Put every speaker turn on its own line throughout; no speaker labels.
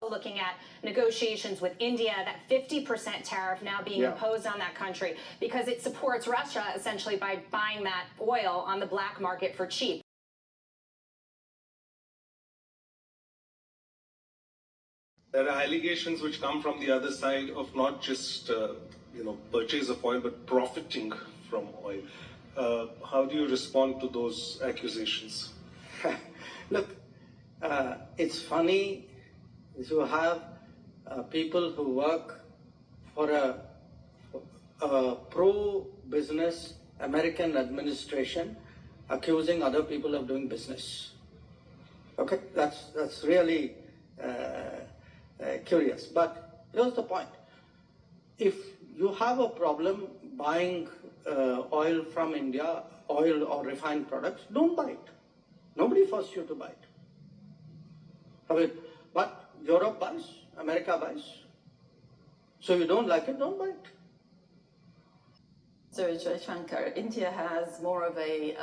looking at negotiations with India, that 50% tariff now being imposed on that country because it supports Russia essentially by buying that oil on the black market for cheap.
There are allegations which come from the other side of not just purchase of oil, but profiting from oil. How do you respond to those accusations?
Look, it's funny to have people who work for a pro-business American administration accusing other people of doing business. Okay, that's really curious. But here's the point. If you have a problem buying oil from India, oil or refined products, don't buy it. Nobody forced you to buy it. I mean, but Europe buys, America buys. So you don't like it, don't buy it.
So Jaishankar, India has more of a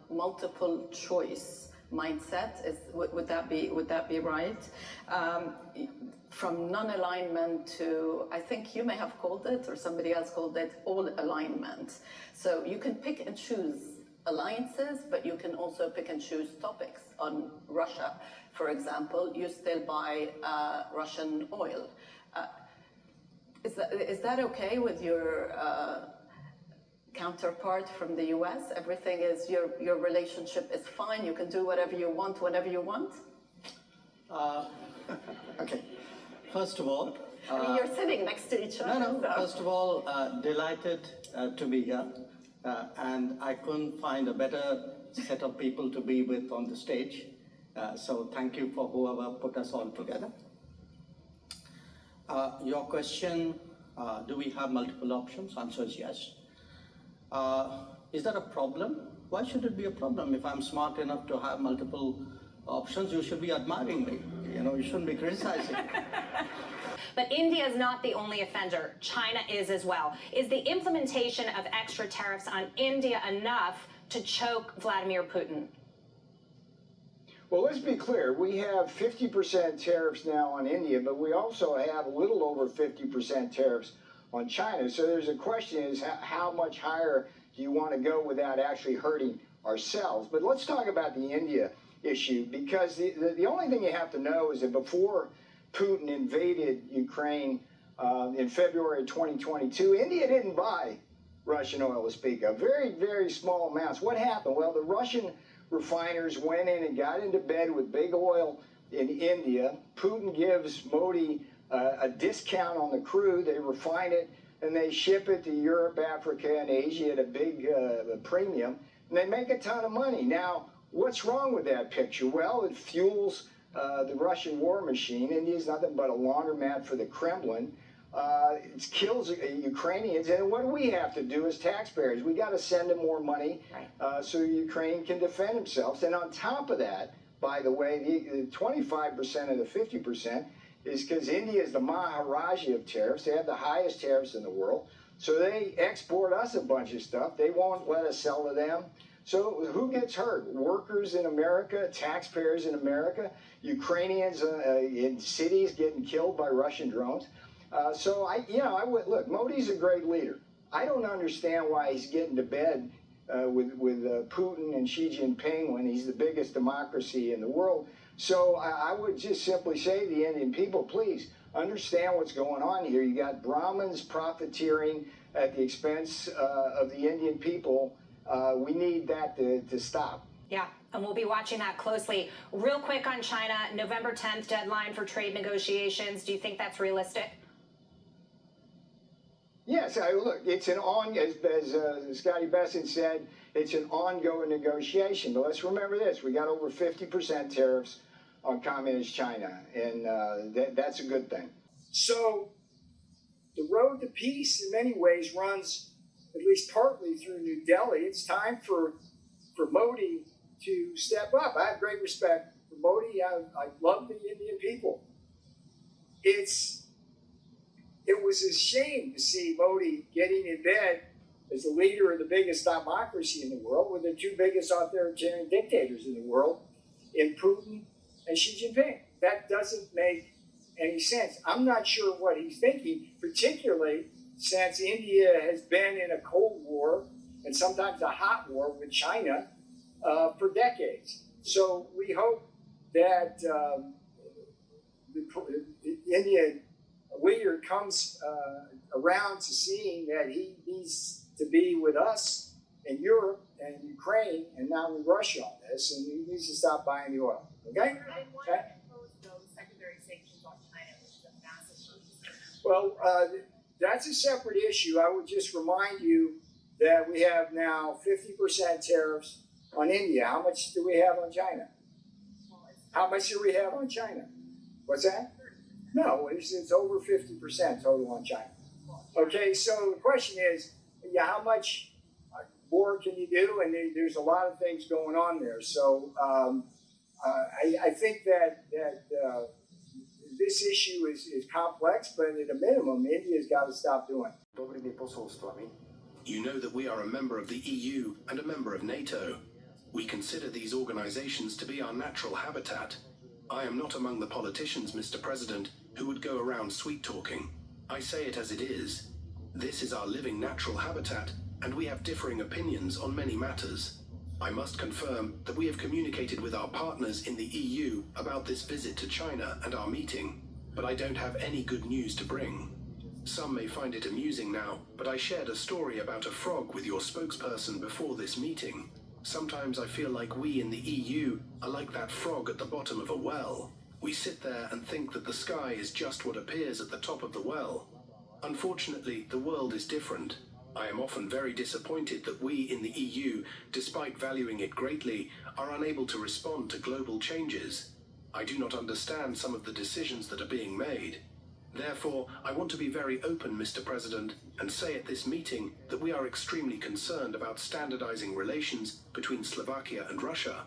multiple choice mindset. Would that be right? From non-alignment to, I think you may have called it, or somebody else called it, all alignment. So you can pick and choose alliances, but you can also pick and choose topics. On Russia, for example, you still buy Russian oil. Is that okay with your counterpart from the US? Everything is, your relationship is fine, you can do whatever you want, whenever you want?
Okay. First of all...
I mean, you're sitting next to each other.
No. So. First of all, delighted to be here. And I couldn't find a better set of people to be with on the stage. So thank you for whoever put us all together. Your question, do we have multiple options? Answer is yes. Is that a problem? Why should it be a problem? If I'm smart enough to have multiple options, you should be admiring me. You shouldn't be criticizing.
But India is not the only offender. China is as well. Is the implementation of extra tariffs on India enough to choke Vladimir Putin?
Well, let's be clear. We have 50% tariffs now on India, but we also have a little over 50% tariffs on China. So there's a question is how much higher do you want to go without actually hurting ourselves? But let's talk about the India issue, because the only thing you have to know is that before Putin invaded Ukraine in February 2022, India didn't buy Russian oil to speak of. Very, very small amounts. What happened? Well, the Russian refiners went in and got into bed with big oil in India. Putin gives Modi a discount on the crude. They refine it and they ship it to Europe, Africa, and Asia at a big premium, and they make a ton of money. Now, what's wrong with that picture? Well, it fuels the Russian war machine. India's nothing but a laundromat for the Kremlin. It kills Ukrainians, and what do we have to do as taxpayers? We got to send them more money so Ukraine can defend themselves. And on top of that, by the way, the 25% of the 50% is because India is the Maharaja of tariffs. They have the highest tariffs in the world. So they export us a bunch of stuff. They won't let us sell to them. So who gets hurt? Workers in America, taxpayers in America, Ukrainians in cities getting killed by Russian drones. So I would look. Modi's a great leader. I don't understand why he's getting to bed with Putin and Xi Jinping when he's the biggest democracy in the world. So I would just simply say to the Indian people, please understand what's going on here. You got Brahmins profiteering at the expense of the Indian people. We need that to stop.
Yeah, and we'll be watching that closely. Real quick on China, November 10th deadline for trade negotiations. Do you think that's realistic?
Yes, look, it's an as Scotty Besson said, it's an ongoing negotiation. But let's remember this: we got over 50% tariffs on communist China, and that's a good thing. So the road to peace, in many ways, runs at least partly through New Delhi. It's time for Modi to step up. I have great respect for Modi. I love the Indian people. It was a shame to see Modi getting in bed as the leader of the biggest democracy in the world with the two biggest authoritarian dictators in the world, in Putin and Xi Jinping. That doesn't make any sense. I'm not sure what he's thinking, particularly since India has been in a Cold War and sometimes a hot war with China for decades. So we hope that the Indian leader comes around to seeing that he needs to be with us in Europe and Ukraine and now with Russia on this, and he needs to stop buying the oil. Okay? Well, that's a separate issue. I would just remind you that we have now 50% tariffs on India. How much do we have on China? How much do we have on China? What's that? No, it's over 50% total on China. Okay, so the question is, yeah, how much more can you do? And there's a lot of things going on there. So I think that this issue is complex, but at a minimum, India's got to stop doing it.
You know that we are a member of the EU and a member of NATO. We consider these organizations to be our natural habitat. I am not among the politicians, Mr. President, who would go around sweet-talking. I say it as it is. This is our living natural habitat, and we have differing opinions on many matters. I must confirm that we have communicated with our partners in the EU about this visit to China and our meeting, but I don't have any good news to bring. Some may find it amusing now, but I shared a story about a frog with your spokesperson before this meeting. Sometimes I feel like we in the EU are like that frog at the bottom of a well. We sit there and think that the sky is just what appears at the top of the well. Unfortunately, the world is different. I am often very disappointed that we in the EU, despite valuing it greatly, are unable to respond to global changes. I do not understand some of the decisions that are being made. Therefore, I want to be very open, Mr. President, and say at this meeting that we are extremely concerned about standardizing relations between Slovakia and Russia.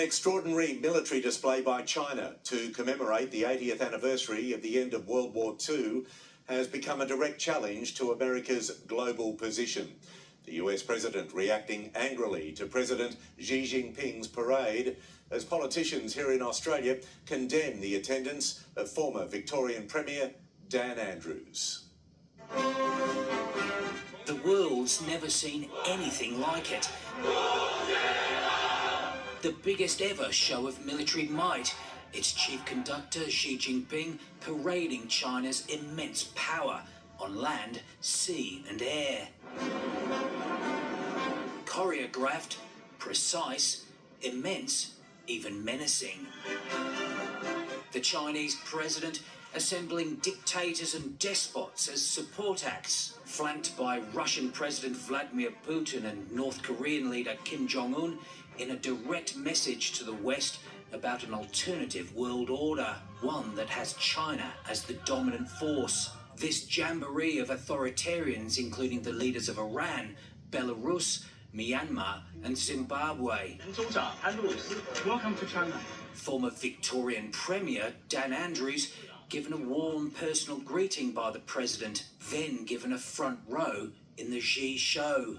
Extraordinary military display by China to commemorate the 80th anniversary of the end of World War II has become a direct challenge to America's global position. The US president reacting angrily to President Xi Jinping's parade, as politicians here in Australia condemn the attendance of former Victorian Premier Dan Andrews.
The world's never seen anything like it. The biggest ever show of military might. Its chief conductor, Xi Jinping, parading China's immense power on land, sea and air. Choreographed, precise, immense, even menacing. The Chinese president assembling dictators and despots as support acts, flanked by Russian President Vladimir Putin and North Korean leader Kim Jong-un in a direct message to the West about an alternative world order, one that has China as the dominant force. This jamboree of authoritarians, including the leaders of Iran, Belarus, Myanmar and Zimbabwe.
Welcome to China.
Former Victorian Premier Dan Andrews given a warm personal greeting by the president, then given a front row in the Xi show.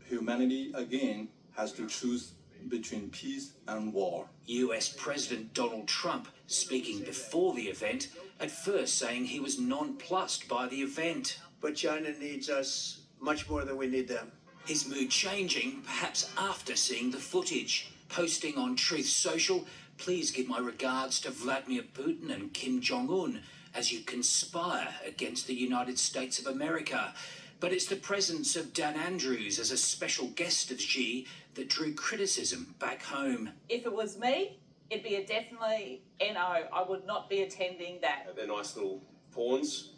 Humanity again has to choose between peace and war.
US President Donald Trump speaking before the event, at first saying he was nonplussed by the event.
But China needs us much more than we need them.
His mood changing, perhaps after seeing the footage. Posting on Truth Social, please give my regards to Vladimir Putin and Kim Jong-un as you conspire against the United States of America. But it's the presence of Dan Andrews as a special guest of Xi that drew criticism back home.
If it was me, it'd be a definitely no. I would not be attending that.
They're nice little pawns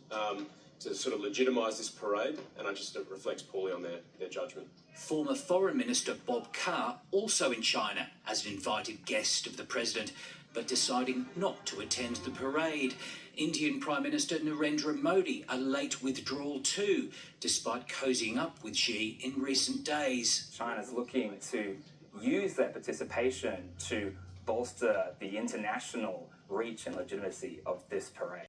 to sort of legitimise this parade, and it reflects poorly on their judgment.
Former Foreign Minister Bob Carr, also in China as an invited guest of the president, but deciding not to attend the parade. Indian Prime Minister Narendra Modi, a late withdrawal too, despite cozying up with Xi in recent days.
China's looking to use that participation to bolster the international reach and legitimacy of this parade.